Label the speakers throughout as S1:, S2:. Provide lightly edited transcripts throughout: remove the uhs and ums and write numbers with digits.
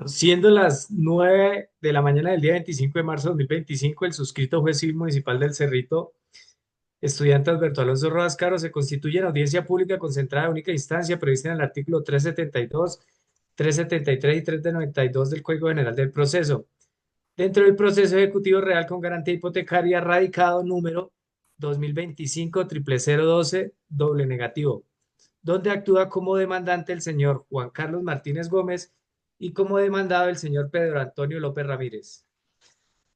S1: Siendo las 9 de la mañana del día 25 de marzo de 2025, el suscrito juez civil municipal del Cerrito, estudiante Alberto Alonso Rodas Caro, se constituye en audiencia pública concentrada de única instancia prevista en el artículo 372, 373 y 392 del Código General del Proceso, dentro del proceso ejecutivo real con garantía hipotecaria radicado número 2025 00012 doble negativo, donde actúa como demandante el señor Juan Carlos Martínez Gómez y como demandado el señor Pedro Antonio López Ramírez.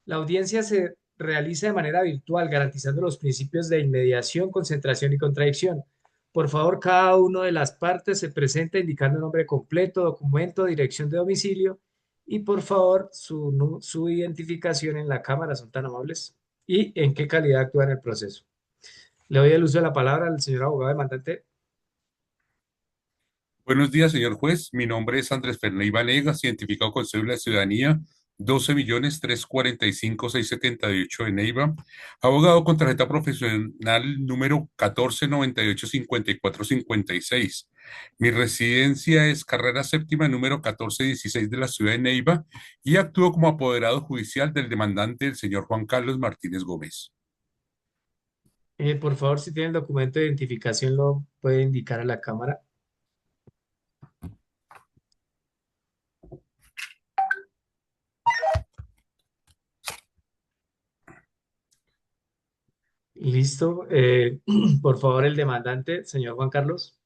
S1: La audiencia se realiza de manera virtual, garantizando los principios de inmediación, concentración y contradicción. Por favor, cada una de las partes se presenta indicando nombre completo, documento, dirección de domicilio y, por favor, su identificación en la cámara, son tan amables, y en qué calidad actúa en el proceso. Le doy el uso de la palabra al señor abogado demandante.
S2: Buenos días, señor juez. Mi nombre es Andrés Ferney Vanegas, identificado con cédula de ciudadanía 12.345.678 de Neiva. Abogado con tarjeta profesional número 1498-5456. Mi residencia es carrera séptima número 1416 de la ciudad de Neiva y actúo como apoderado judicial del demandante, el señor Juan Carlos Martínez Gómez.
S1: Por favor, si tiene el documento de identificación, lo puede indicar a la cámara. Listo. Por favor, el demandante, señor Juan Carlos.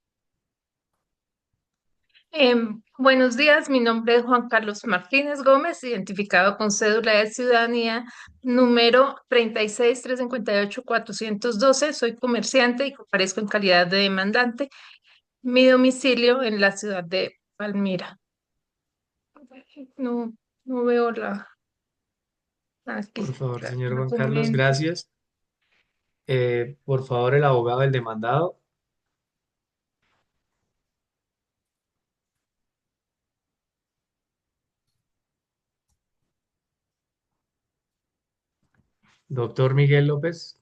S3: Buenos días, mi nombre es Juan Carlos Martínez Gómez, identificado con cédula de ciudadanía número 36-358-412. Soy comerciante y comparezco en calidad de demandante. Mi domicilio en la ciudad de Palmira. No, no veo aquí
S1: Por favor,
S3: está
S1: señor
S3: el
S1: Juan Carlos,
S3: documento.
S1: gracias. Por favor, el abogado del demandado. Doctor Miguel López.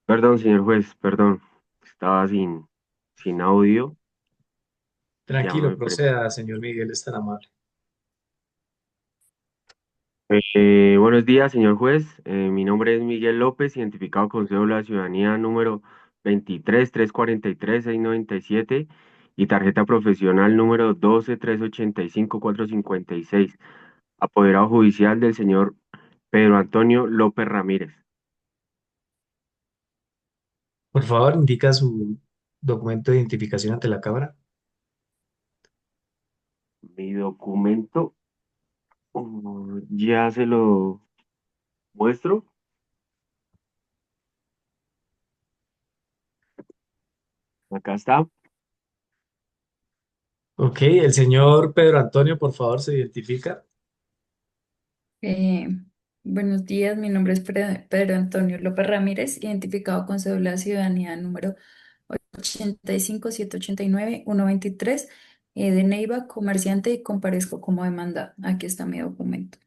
S4: Perdón, señor juez, perdón. Estaba sin audio. Ya
S1: Tranquilo,
S4: me
S1: proceda, señor Miguel, es tan amable.
S4: Buenos días, señor juez. Mi nombre es Miguel López, identificado con cédula de ciudadanía número 23-343-697 y tarjeta profesional número 12-385-456. Apoderado judicial del señor Pedro Antonio López Ramírez.
S1: Por favor, indica su documento de identificación ante la cámara.
S4: Mi documento, ya se lo muestro. Acá está.
S1: Ok, el señor Pedro Antonio, por favor, se identifica.
S5: Eh, Buenos días, mi nombre es Pedro Antonio López Ramírez, identificado con cédula de ciudadanía número 85-789-123, de Neiva, comerciante, y comparezco como demandada. Aquí está mi documento.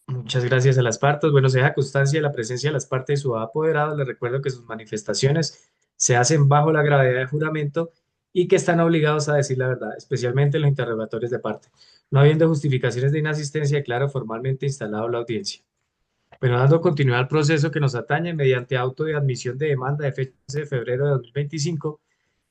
S1: Muchas gracias a las partes. Bueno, se deja constancia de la presencia de las partes y su apoderado. Les recuerdo que sus manifestaciones se hacen bajo la gravedad de juramento y que están obligados a decir la verdad, especialmente en los interrogatorios de parte. No habiendo justificaciones de inasistencia, declaro formalmente instalado la audiencia. Bueno, dando continuidad al proceso que nos atañe, mediante auto de admisión de demanda de fecha 11 de febrero de 2025,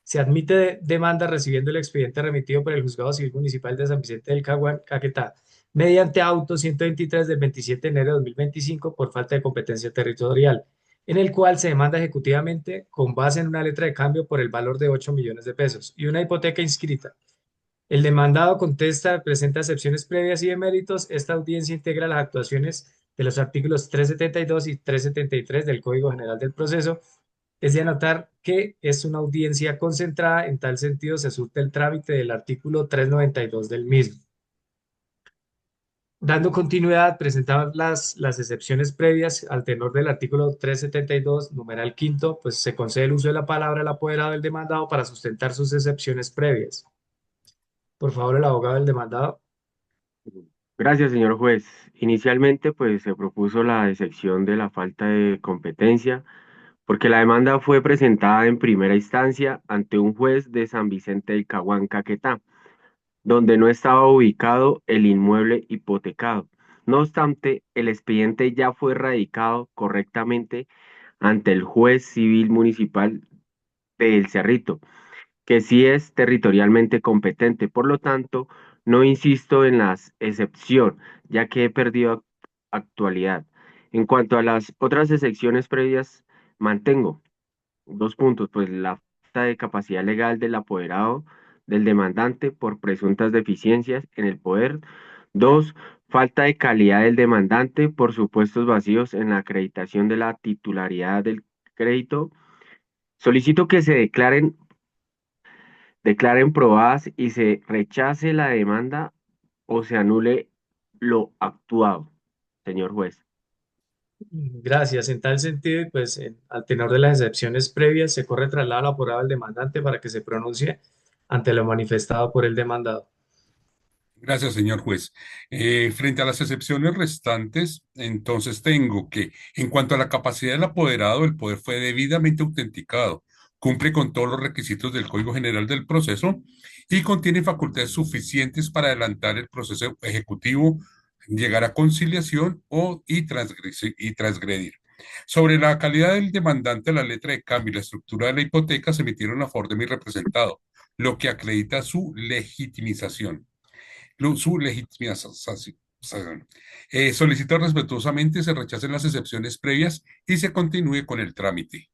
S1: se admite demanda recibiendo el expediente remitido por el Juzgado Civil Municipal de San Vicente del Caguán, Caquetá, mediante auto 123 del 27 de enero de 2025 por falta de competencia territorial, en el cual se demanda ejecutivamente con base en una letra de cambio por el valor de 8 millones de pesos y una hipoteca inscrita. El demandado contesta, presenta excepciones previas y de méritos. Esta audiencia integra las actuaciones de los artículos 372 y 373 del Código General del Proceso. Es de anotar que es una audiencia concentrada, en tal sentido se surte el trámite del artículo 392 del mismo. Dando continuidad, presentamos las excepciones previas al tenor del artículo 372, numeral quinto, pues se concede el uso de la palabra al apoderado del demandado para sustentar sus excepciones previas. Por favor, el abogado del demandado.
S4: Gracias, señor juez. Inicialmente, pues se propuso la excepción de la falta de competencia porque la demanda fue presentada en primera instancia ante un juez de San Vicente del Caguán, Caquetá, donde no estaba ubicado el inmueble hipotecado. No obstante, el expediente ya fue radicado correctamente ante el juez civil municipal de El Cerrito, que sí es territorialmente competente. Por lo tanto, no insisto en la excepción, ya que he perdido actualidad. En cuanto a las otras excepciones previas, mantengo dos puntos, pues la falta de capacidad legal del apoderado del demandante por presuntas deficiencias en el poder. Dos, falta de calidad del demandante por supuestos vacíos en la acreditación de la titularidad del crédito. Solicito que se declaren probadas y se rechace la demanda o se anule lo actuado, señor juez.
S1: Gracias. En tal sentido, y pues al tenor de las excepciones previas, se corre traslado al apurado del demandante para que se pronuncie ante lo manifestado por el demandado.
S2: Gracias, señor juez. Frente a las excepciones restantes, entonces tengo que, en cuanto a la capacidad del apoderado, el poder fue debidamente autenticado, cumple con todos los requisitos del Código General del Proceso y contiene facultades suficientes para adelantar el proceso ejecutivo, llegar a conciliación y transgredir. Sobre la calidad del demandante, la letra de cambio y la estructura de la hipoteca se emitieron a favor de mi representado, lo que acredita su legitimización. Su legitimización. Solicito respetuosamente se rechacen las excepciones previas y se continúe con el trámite.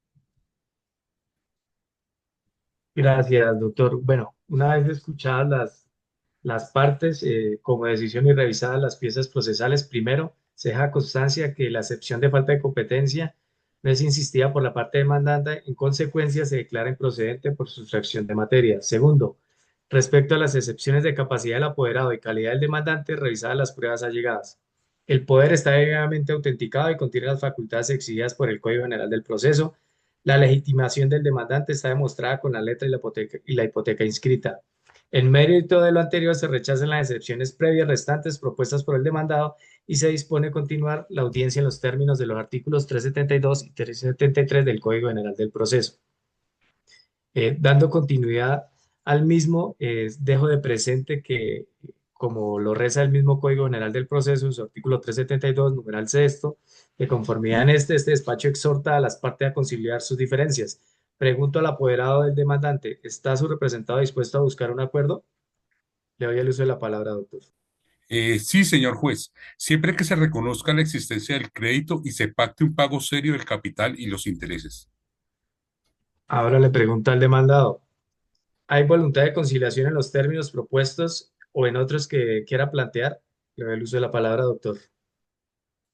S1: Gracias, doctor. Bueno, una vez escuchadas las partes, como decisión y revisadas las piezas procesales, primero, se deja constancia que la excepción de falta de competencia no es insistida por la parte demandante, en consecuencia se declara improcedente por sustracción de materia. Segundo, respecto a las excepciones de capacidad del apoderado y calidad del demandante, revisadas las pruebas allegadas. El poder está debidamente autenticado y contiene las facultades exigidas por el Código General del Proceso. La legitimación del demandante está demostrada con la letra y la hipoteca inscrita. En mérito de lo anterior, se rechazan las excepciones previas restantes propuestas por el demandado y se dispone a continuar la audiencia en los términos de los artículos 372 y 373 del Código General del Proceso. Dando continuidad al mismo, dejo de presente que, como lo reza el mismo Código General del Proceso, en su artículo 372, numeral sexto, de conformidad en este despacho exhorta a las partes a conciliar sus diferencias. Pregunto al apoderado del demandante, ¿está su representado dispuesto a buscar un acuerdo? Le doy el uso de la palabra, doctor.
S2: Sí, señor juez, siempre que se reconozca la existencia del crédito y se pacte un pago serio del capital y los intereses.
S1: Ahora le pregunto al demandado, ¿hay voluntad de conciliación en los términos propuestos o en otros que quiera plantear? Le doy el uso de la palabra, doctor.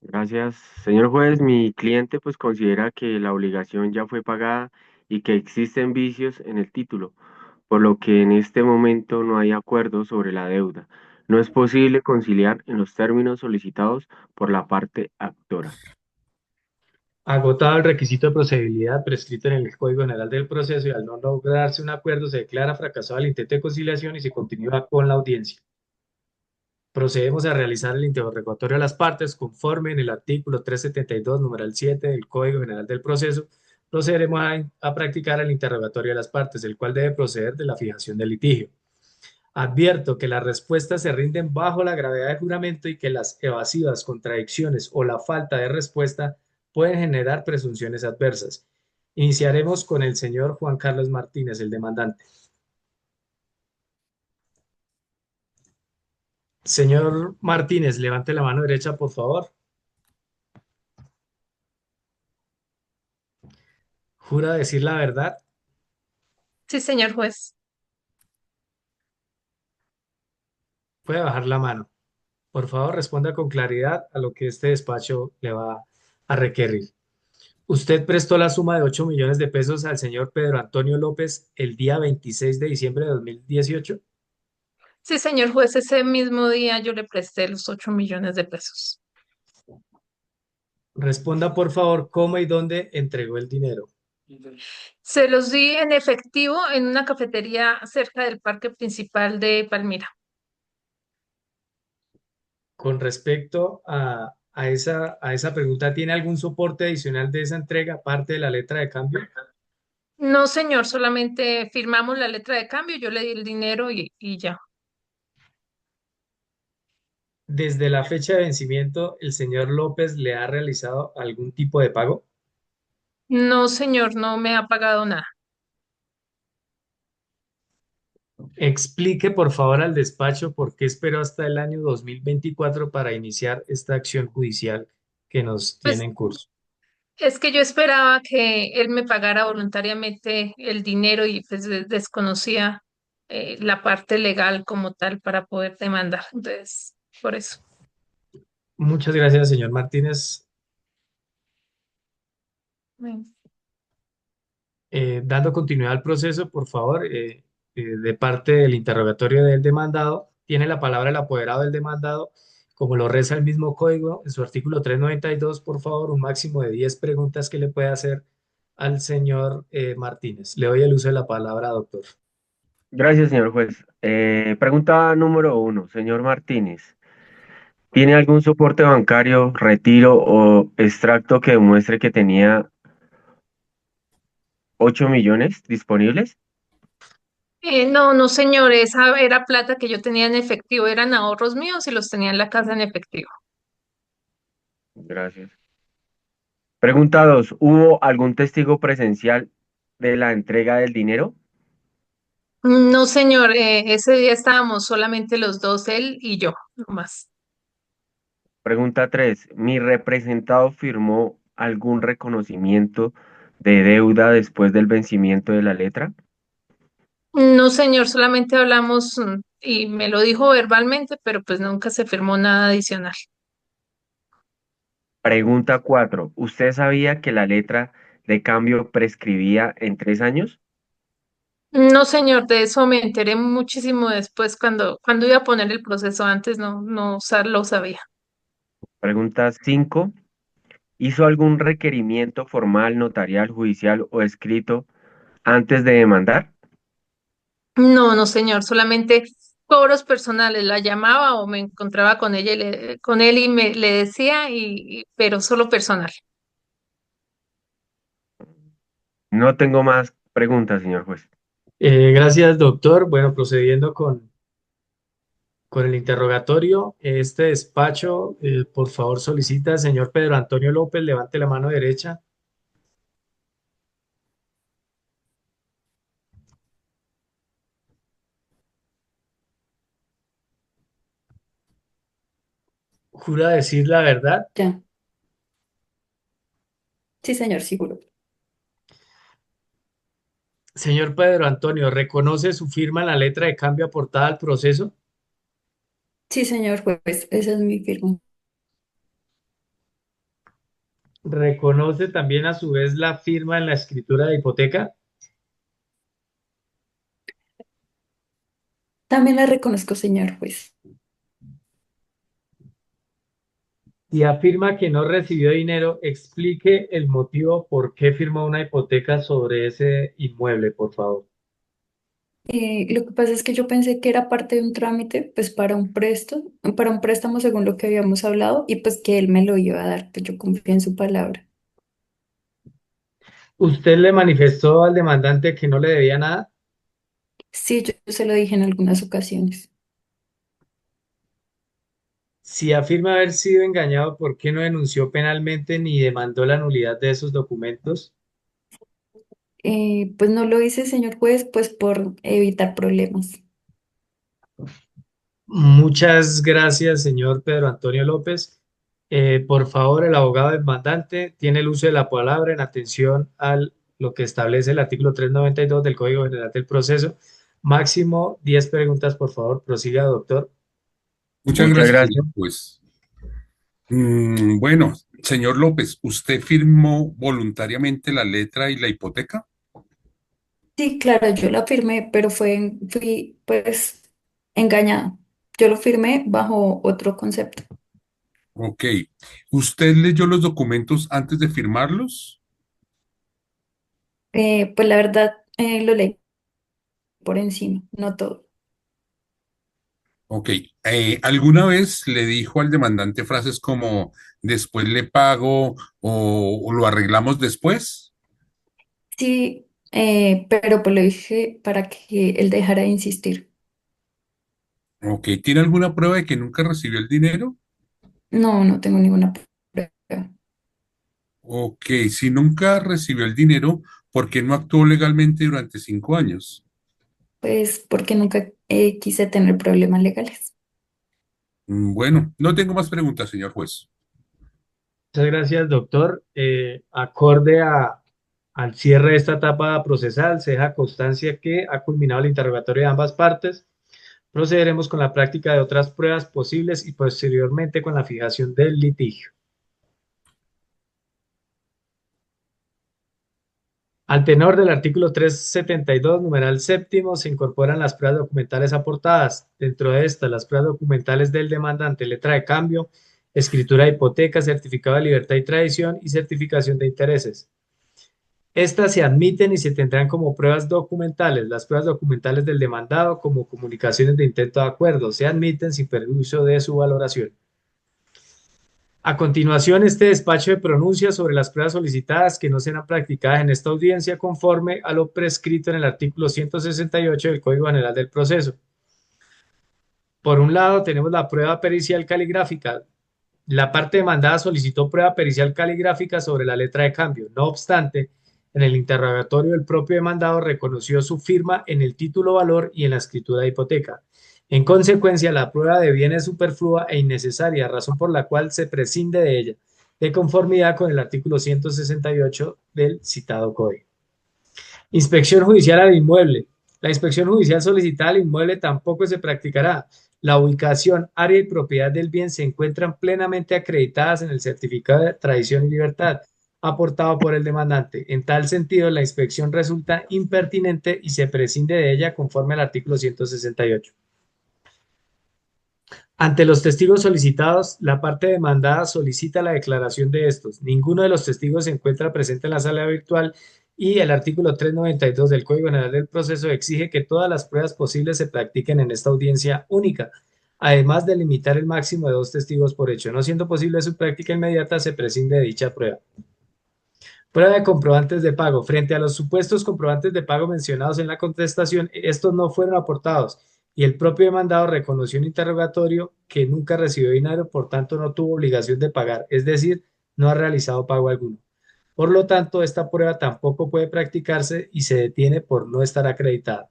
S4: Gracias, señor juez. Mi cliente pues considera que la obligación ya fue pagada y que existen vicios en el título, por lo que en este momento no hay acuerdo sobre la deuda. No es posible conciliar en los términos solicitados por la parte actora.
S1: Agotado el requisito de procedibilidad prescrito en el Código General del Proceso y al no lograrse un acuerdo, se declara fracasado el intento de conciliación y se continúa con la audiencia. Procedemos a realizar el interrogatorio a las partes conforme en el artículo 372, numeral 7 del Código General del Proceso. Procederemos a practicar el interrogatorio a las partes, el cual debe proceder de la fijación del litigio. Advierto que las respuestas se rinden bajo la gravedad del juramento y que las evasivas, contradicciones o la falta de respuesta pueden generar presunciones adversas. Iniciaremos con el señor Juan Carlos Martínez, el demandante. Señor Martínez, levante la mano derecha, por favor. ¿Jura decir la verdad?
S3: Sí, señor juez.
S1: Puede bajar la mano. Por favor, responda con claridad a lo que este despacho le va a requerir. ¿Usted prestó la suma de 8 millones de pesos al señor Pedro Antonio López el día 26 de diciembre de 2018?
S3: Sí, señor juez, ese mismo día yo le presté los 8 millones de pesos.
S1: Responda, por favor, cómo y dónde entregó el dinero.
S3: Se los di en efectivo en una cafetería cerca del parque principal de Palmira.
S1: Con respecto a esa pregunta, ¿tiene algún soporte adicional de esa entrega, aparte de la letra de cambio?
S3: No, señor, solamente firmamos la letra de cambio, yo le di el dinero y ya.
S1: Desde la fecha de vencimiento, ¿el señor López le ha realizado algún tipo de pago?
S3: No, señor, no me ha pagado nada.
S1: Explique por favor al despacho por qué esperó hasta el año 2024 para iniciar esta acción judicial que nos tiene
S3: Pues
S1: en curso.
S3: es que yo esperaba que él me pagara voluntariamente el dinero y pues desconocía la parte legal como tal para poder demandar. Entonces, por eso.
S1: Muchas gracias, señor Martínez.
S3: Bueno.
S1: Dando continuidad al proceso, por favor, de parte del interrogatorio del demandado, tiene la palabra el apoderado del demandado, como lo reza el mismo código en su artículo 392, por favor, un máximo de 10 preguntas que le puede hacer al señor Martínez. Le doy el uso de la palabra, doctor.
S4: Gracias, señor juez. Pregunta número uno, señor Martínez. ¿Tiene algún soporte bancario, retiro o extracto que demuestre que tenía 8 millones disponibles?
S3: No, no, señor, esa era plata que yo tenía en efectivo, eran ahorros míos y los tenía en la casa en efectivo.
S4: Gracias. Pregunta 2. ¿Hubo algún testigo presencial de la entrega del dinero?
S3: No, señor, ese día estábamos solamente los dos, él y yo, no más.
S4: Pregunta 3. ¿Mi representado firmó algún reconocimiento de deuda después del vencimiento de la letra?
S3: No, señor, solamente hablamos y me lo dijo verbalmente, pero pues nunca se firmó nada adicional.
S4: Pregunta 4. ¿Usted sabía que la letra de cambio prescribía en 3 años?
S3: No, señor, de eso me enteré muchísimo después cuando iba a poner el proceso, antes lo sabía.
S4: Pregunta 5. ¿Hizo algún requerimiento formal, notarial, judicial o escrito antes de demandar?
S3: No, no, señor, solamente cobros personales, la llamaba o me encontraba con ella con él y le decía, pero solo personal.
S4: No tengo más preguntas, señor juez.
S1: Gracias, doctor. Bueno, procediendo con el interrogatorio, este despacho, por favor, solicita al señor Pedro Antonio López, levante la mano derecha. ¿Jura decir la verdad?
S5: Ya. Sí, señor, seguro.
S1: Señor Pedro Antonio, ¿reconoce su firma en la letra de cambio aportada al proceso?
S5: Sí, señor juez, esa es mi firma.
S1: ¿Reconoce también a su vez la firma en la escritura de hipoteca?
S5: También la reconozco, señor juez.
S1: Si afirma que no recibió dinero, explique el motivo por qué firmó una hipoteca sobre ese inmueble, por favor.
S5: Lo que pasa es que yo pensé que era parte de un trámite, pues para un préstamo según lo que habíamos hablado, y pues que él me lo iba a dar, pues yo confío en su palabra.
S1: ¿Usted le manifestó al demandante que no le debía nada?
S5: Sí, yo se lo dije en algunas ocasiones.
S1: Si afirma haber sido engañado, ¿por qué no denunció penalmente ni demandó la nulidad de esos documentos?
S5: Pues no lo hice, señor juez, pues por evitar problemas.
S1: Muchas gracias, señor Pedro Antonio López. Por favor, el abogado demandante tiene el uso de la palabra en atención a lo que establece el artículo 392 del Código General del Proceso. Máximo 10 preguntas, por favor. Prosiga, doctor.
S2: Muchas
S4: Muchas
S2: gracias, señor
S4: gracias.
S2: juez. Bueno, señor López, ¿usted firmó voluntariamente la letra y la hipoteca?
S5: Sí, claro, yo la firmé, pero fui pues engañada. Yo lo firmé bajo otro concepto.
S2: Ok. ¿Usted leyó los documentos antes de firmarlos?
S5: Pues la verdad lo leí por encima, no todo.
S2: Ok. ¿Alguna vez le dijo al demandante frases como después le pago o lo arreglamos después?
S5: Sí, pero pues lo dije para que él dejara de insistir.
S2: Ok. ¿Tiene alguna prueba de que nunca recibió el dinero?
S5: No, no tengo ninguna prueba.
S2: Ok. Si nunca recibió el dinero, ¿por qué no actuó legalmente durante 5 años?
S5: Pues porque nunca quise tener problemas legales.
S2: Bueno, no tengo más preguntas, señor juez.
S1: Muchas gracias, doctor. Acorde al cierre de esta etapa procesal, se deja constancia que ha culminado el interrogatorio de ambas partes. Procederemos con la práctica de otras pruebas posibles y posteriormente con la fijación del litigio. Al tenor del artículo 372, numeral séptimo, se incorporan las pruebas documentales aportadas. Dentro de estas, las pruebas documentales del demandante, letra de cambio, escritura de hipoteca, certificado de libertad y tradición y certificación de intereses. Estas se admiten y se tendrán como pruebas documentales. Las pruebas documentales del demandado, como comunicaciones de intento de acuerdo, se admiten sin perjuicio de su valoración. A continuación, este despacho de pronuncia sobre las pruebas solicitadas que no serán practicadas en esta audiencia conforme a lo prescrito en el artículo 168 del Código General del Proceso. Por un lado, tenemos la prueba pericial caligráfica. La parte demandada solicitó prueba pericial caligráfica sobre la letra de cambio. No obstante, en el interrogatorio el propio demandado reconoció su firma en el título valor y en la escritura de hipoteca. En consecuencia, la prueba de bien es superflua e innecesaria, razón por la cual se prescinde de ella, de conformidad con el artículo 168 del citado código. Inspección judicial al inmueble. La inspección judicial solicitada al inmueble tampoco se practicará. La ubicación, área y propiedad del bien se encuentran plenamente acreditadas en el certificado de tradición y libertad aportado por el demandante. En tal sentido, la inspección resulta impertinente y se prescinde de ella conforme al artículo 168. Ante los testigos solicitados, la parte demandada solicita la declaración de estos. Ninguno de los testigos se encuentra presente en la sala virtual y el artículo 392 del Código General del Proceso exige que todas las pruebas posibles se practiquen en esta audiencia única, además de limitar el máximo de 2 testigos por hecho. No siendo posible su práctica inmediata, se prescinde de dicha prueba. Prueba de comprobantes de pago. Frente a los supuestos comprobantes de pago mencionados en la contestación, estos no fueron aportados y el propio demandado reconoció en interrogatorio que nunca recibió dinero, por tanto no tuvo obligación de pagar, es decir, no ha realizado pago alguno. Por lo tanto, esta prueba tampoco puede practicarse y se detiene por no estar acreditada.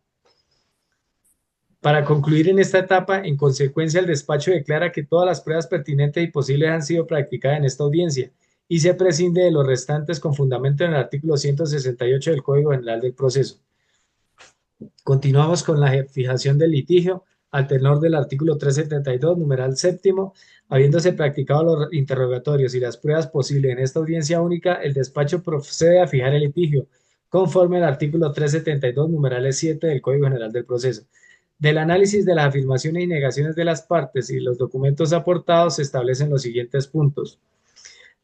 S1: Para concluir en esta etapa, en consecuencia, el despacho declara que todas las pruebas pertinentes y posibles han sido practicadas en esta audiencia y se prescinde de los restantes con fundamento en el artículo 168 del Código General del Proceso. Continuamos con la fijación del litigio al tenor del artículo 372, numeral séptimo. Habiéndose practicado los interrogatorios y las pruebas posibles en esta audiencia única, el despacho procede a fijar el litigio conforme al artículo 372, numerales 7 del Código General del Proceso. Del análisis de las afirmaciones y negaciones de las partes y los documentos aportados se establecen los siguientes puntos.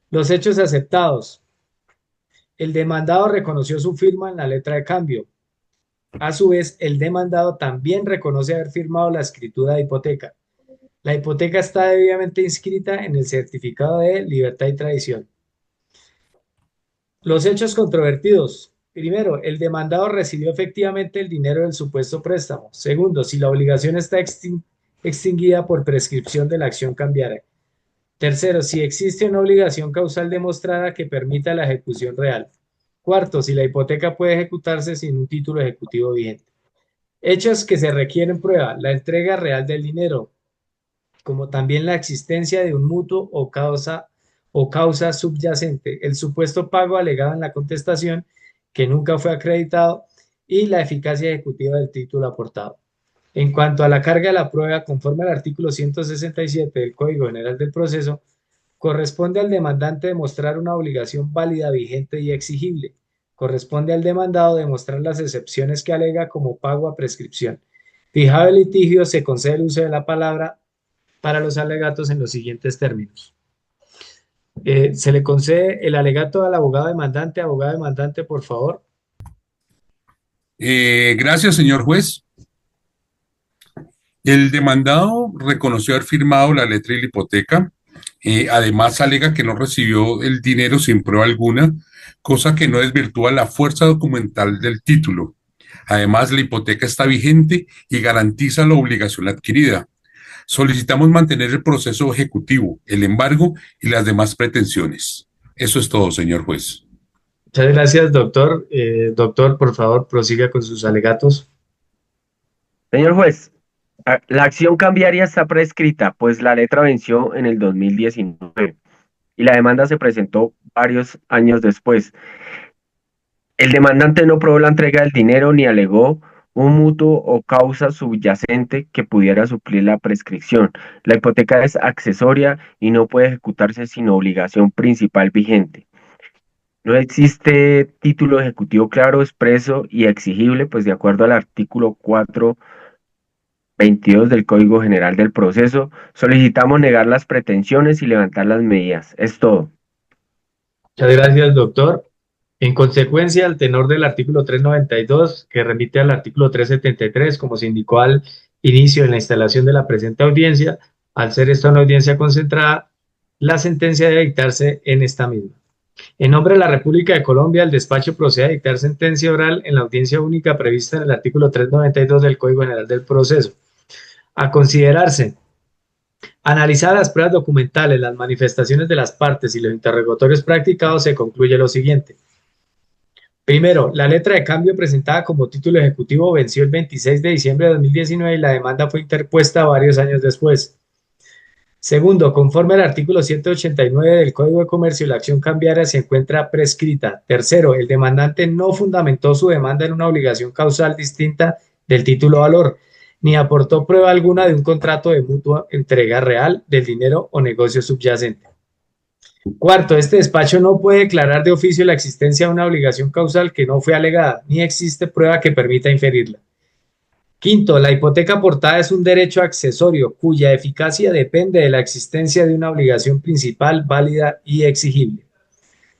S1: Los hechos aceptados. El demandado reconoció su firma en la letra de cambio. A su vez, el demandado también reconoce haber firmado la escritura de hipoteca. La hipoteca está debidamente inscrita en el certificado de libertad y tradición. Los hechos controvertidos. Primero, el demandado recibió efectivamente el dinero del supuesto préstamo. Segundo, si la obligación está extinguida por prescripción de la acción cambiaria. Tercero, si existe una obligación causal demostrada que permita la ejecución real. Cuarto, si la hipoteca puede ejecutarse sin un título ejecutivo vigente. Hechos que se requieren prueba, la entrega real del dinero, como también la existencia de un mutuo o causa subyacente, el supuesto pago alegado en la contestación que nunca fue acreditado y la eficacia ejecutiva del título aportado. En cuanto a la carga de la prueba, conforme al artículo 167 del Código General del Proceso, corresponde al demandante demostrar una obligación válida, vigente y exigible. Corresponde al demandado demostrar las excepciones que alega como pago a prescripción. Fijado el litigio, se concede el uso de la palabra para los alegatos en los siguientes términos. Se le concede el alegato al abogado demandante. Abogado demandante, por favor.
S2: Gracias, señor juez. El demandado reconoció haber firmado la letra y la hipoteca. Además, alega que no recibió el dinero sin prueba alguna, cosa que no desvirtúa la fuerza documental del título. Además, la hipoteca está vigente y garantiza la obligación adquirida. Solicitamos mantener el proceso ejecutivo, el embargo y las demás pretensiones. Eso es todo, señor juez.
S1: Muchas gracias, doctor. Doctor, por favor, prosiga con sus alegatos.
S4: Señor juez, la acción cambiaria está prescrita, pues la letra venció en el 2019 y la demanda se presentó varios años después. El demandante no probó la entrega del dinero ni alegó un mutuo o causa subyacente que pudiera suplir la prescripción. La hipoteca es accesoria y no puede ejecutarse sin obligación principal vigente. No existe título ejecutivo claro, expreso y exigible, pues de acuerdo al artículo 422 del Código General del Proceso, solicitamos negar las pretensiones y levantar las medidas. Es todo.
S1: Muchas gracias, doctor. En consecuencia, al tenor del artículo 392, que remite al artículo 373, como se indicó al inicio de la instalación de la presente audiencia, al ser esta una audiencia concentrada, la sentencia debe dictarse en esta misma. En nombre de la República de Colombia, el despacho procede a dictar sentencia oral en la audiencia única prevista en el artículo 392 del Código General del Proceso. A considerarse analizadas las pruebas documentales, las manifestaciones de las partes y los interrogatorios practicados, se concluye lo siguiente. Primero, la letra de cambio presentada como título ejecutivo venció el 26 de diciembre de 2019 y la demanda fue interpuesta varios años después. Segundo, conforme al artículo 189 del Código de Comercio, la acción cambiaria se encuentra prescrita. Tercero, el demandante no fundamentó su demanda en una obligación causal distinta del título valor, ni aportó prueba alguna de un contrato de mutua entrega real del dinero o negocio subyacente. Cuarto, este despacho no puede declarar de oficio la existencia de una obligación causal que no fue alegada, ni existe prueba que permita inferirla. Quinto, la hipoteca aportada es un derecho accesorio cuya eficacia depende de la existencia de una obligación principal válida y exigible.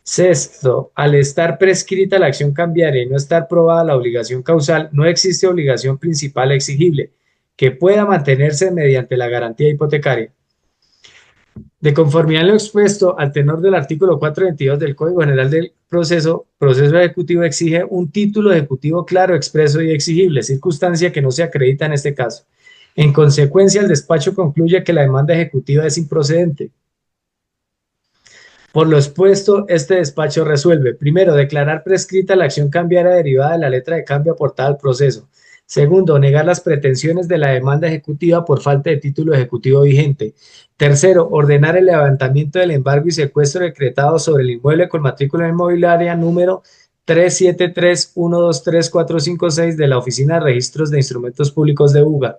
S1: Sexto, al estar prescrita la acción cambiaria y no estar probada la obligación causal, no existe obligación principal exigible que pueda mantenerse mediante la garantía hipotecaria. De conformidad en lo expuesto al tenor del artículo 422 del Código General del Proceso, proceso ejecutivo exige un título ejecutivo claro, expreso y exigible, circunstancia que no se acredita en este caso. En consecuencia, el despacho concluye que la demanda ejecutiva es improcedente. Por lo expuesto, este despacho resuelve, primero, declarar prescrita la acción cambiaria derivada de la letra de cambio aportada al proceso. Segundo, negar las pretensiones de la demanda ejecutiva por falta de título ejecutivo vigente. Tercero, ordenar el levantamiento del embargo y secuestro decretado sobre el inmueble con matrícula inmobiliaria número 373123456 de la Oficina de Registros de Instrumentos Públicos de UGA.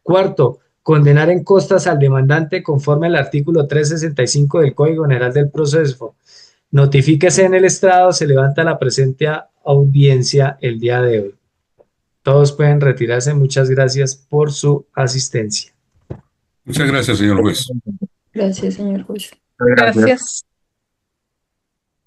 S1: Cuarto, condenar en costas al demandante conforme al artículo 365 del Código General del Proceso. Notifíquese en el estrado, se levanta la presente audiencia el día de hoy. Todos pueden retirarse. Muchas gracias por su asistencia.
S2: Muchas gracias, señor juez.
S5: Gracias, señor juez.
S4: Gracias.
S3: Gracias.